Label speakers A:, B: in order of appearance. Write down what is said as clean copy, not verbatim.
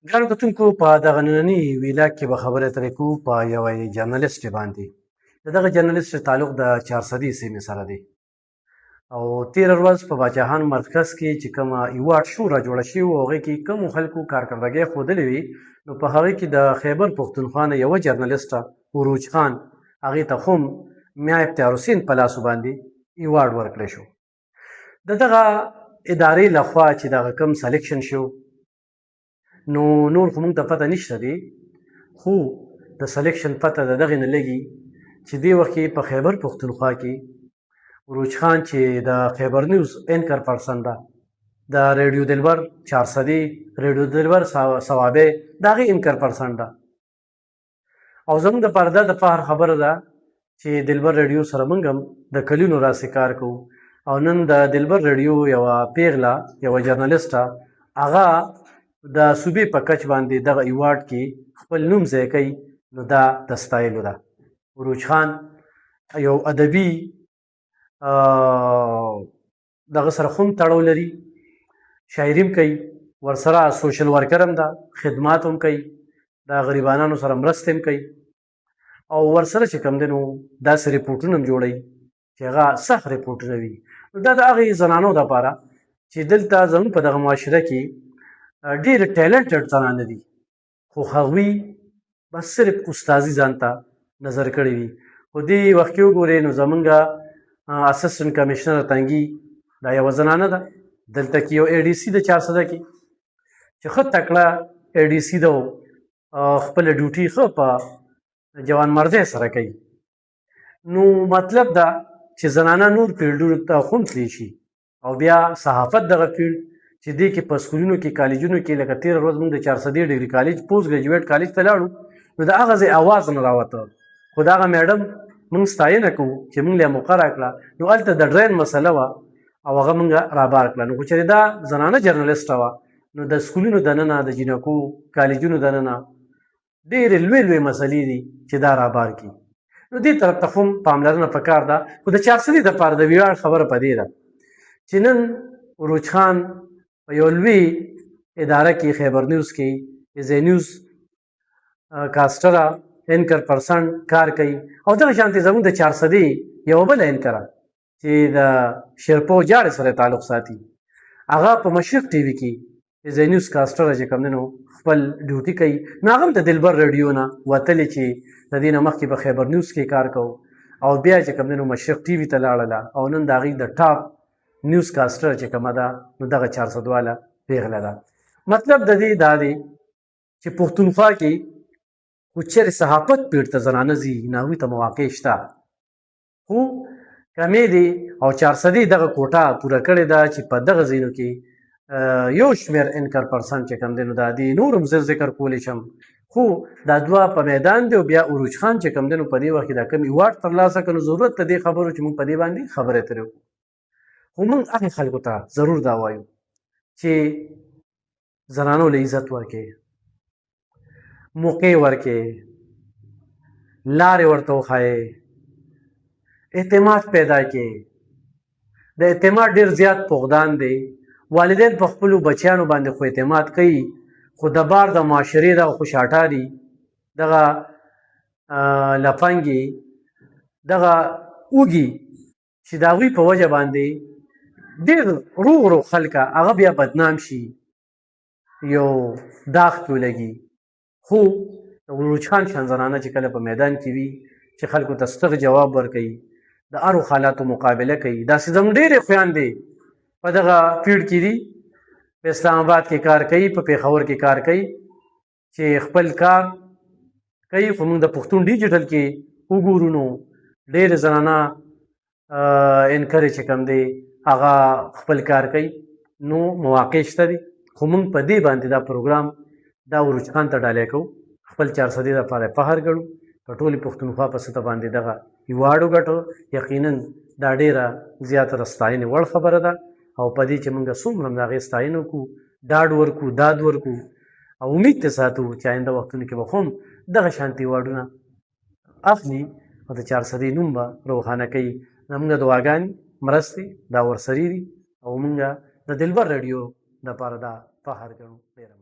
A: ګرانو کتونکو په دغه ننني ویلاګ کې به خبرې اترې کوو په یوه جرنالسټ باندې. د دغه جرنالسټ تعلق د چارسدي سیمې سره دی او تېره ورځ په باچاخان مرکز کې چې کومه ایوارډ شو را جوړه شوې وه هغې کې کومو خلکو کارکردګۍ ښودلې وي نو په هغې کې د خیبر پښتونخوا نه یوه جرنالسټه عروج خان هغې ته خو میا افتیار حسین په لاسو باندې ایوارډ ورکړی شو. د دغه ادارې لخوا چې دغه کوم سلیکشن شو نو نور خو موږ ته پته نشته دی، خو د سلیکشن پته د دغې نه لګي چې دې وخت کې په خیبر پښتونخوا کې عروج خان چې د خیبر نیوز انکر پرسن ده، د ریډیو دلبر چارسدي، ریډیو دلبر صوابۍ د هغې انکر پرسن ده او زموږ دپاره دا د فخر خبره ده چې دلبر ریډیو سره موږ هم د کلونو راسې کار کوو او نن د دلبر ریډیو یوه پیغله یوه جرنالسټه هغه د صوبې په کچ باندې دغه ایوارډ کې خپل نوم ځای کوي نو دا د ستایلو ده. عروج خان یو ادبي دغه سره خو هم تړاو لري، شاعري هم کوي، ورسره سوشل ورکر هم ده، خدمات هم کوي، د غریبانانو سره مرستې هم کوي او ورسره چې کوم دی نو داسې ریپورټونه هم جوړوي چې هغه سخت ریپورټونه وي. نو دا د هغې زنانو دپاره چې دلته زموږ په دغه معاشره کې ډېر ټیلنټډ زنانه دي خو هغوی بس صرف استازي ځان ته نظر کړی وي. خو دې وخت کې وګورئ نو زمونږ اسسټنټ کمیشنر تنګي دا یوه زنانه ده، دلته کې یو اے ډي سي د چارسده کې چې ښه تکړه اے ډي سي ده او خپله ډیوټي ښه په جوان مردۍ سره کوي. نو مطلب دا چې زنانه نور فیلډونو ته خو هم تللی شي او بیا صحافت دغه فیلډ چې دې کې په سکولونو کې کالجونو کې لکه تېره ورځ موږ د چارسدي ډګري کالج پوسټ ګریجویټ کالج ته لاړو نو د هغه ځای اواز نه راوته، خو د هغه میډم موږ ستاینه کوو چې موږ له یې موقع راکړه نو هلته د ډرین مسله وه او هغه موږ رابار کړه. نو خو چېرې دا زنانه جرنالسټه وه نو د سکولونو دننه د جینکو کالجونو دننه ډېرې لوی لوی مسلې دي چې دا رابار کړي. نو دې طرف ته خو هم پاملرنه پکار ده. خو د چارسدي دپاره د ویاړ خبره په دې ده چې نن عروج خان په یو لوی اداره کې خیبر نیوز کې ایز ا نیوز کاسټره انکر پرسن کار کوي او دغه شانتې زموږ د چارسدي یوه بله انکره چې د شیرپو جاړې سره تعلق ساتي هغه په مشرق ټي وي کې ایز ا نیوز کاسټره چې کوم دی نو خپل ډیوټي کوي نو هغه هم د دلبر ریډیو نه وتلې چې د دې نه مخکې په خیبر نیوز کې کار کوو او بیا چې کوم دی نو مشرق ټي وي ته لاړله او نن د هغې د ټاپ نیوز کاسټر چې کومه ده نو دغه چارسدواله پیغله ده. مطلب د دې دا دی چې پښتونخوا کې خو چېرې صحافت پیډ ته زنانه ځي نو هغوی ته مواقع شته خو کمې دي او چارسدي دغه کوټه پوره کړې ده چې په دغه ځایونو کې یو شمېر انکر پرسن چې کوم دی نو دا دې نور هم زه ذکر کولی شم خو دا دوه په میدان دی او بیا عروج خان چې کوم دی نو په دې وخت کې دا کوم ایوارډ ترلاسه کړو ضرورت ته دې خبرو چې موږ په دې باندې خبرې اترې وکړو. خو موږ هغې خلکو ته ضرور دا وایو چې زنانو له عزت ورکړې، موقع ورکړې، لارې ورته وښایې، اعتماد پیدا کړې. د اعتماد ډېر زیات فقدان دی. والدین په خپلو بچیانو باندې خو اعتماد کوي خو د بار د معاشرې دغه خوشاټا دي، دغه لفنګې، دغه اوږي چې د هغوی په وجه باندې ډېر روغ روغ خلکه هغه بیا بدنام شي، یو داغ پې ولګي. خو د عروج خان شان زنانه چې کله په میدان کې وي چې خلکو ته ستغ جواب ورکوي، د هرو حالاتو مقابله کوي. داسې زموږ ډېرې خویندې په دغه فیلډ کې دي، په اسلام آباد کې کار کوي، په پېښور کې کار کوي چې خپل کار کوي. خو موږ د پښتون ډیجیټل کې وګورو نو ډېرې زنانه انکرې چې کوم دی هغه خپل کار کوي نو مواقع شته دي. خو موږ په دې باندې دا پروګرام دا عروج خان ته ډالۍ کوو، خپل چارسدي دپاره فخر ګڼو، په ټولې پښتونخوا په سطح باندې دغه ایوارډ وګټو. یقینا دا ډېره زیاته د ستاینې وړ خبره ده او په دې چې موږ څومره هم د هغې ستاینه وکړو، ډاډ ورکړو، داد ورکړو او امید ته ساتو چې آینده وختونو کې به خو هم دغه شانتې ایوارډونه اخلي او د چارسدي نوم به روښانه کوي. زموږ دعاګانې مرستې دا ورسرې دي او موږ د دلبر ریډیو دپاره دا فخر ګڼو. ډېره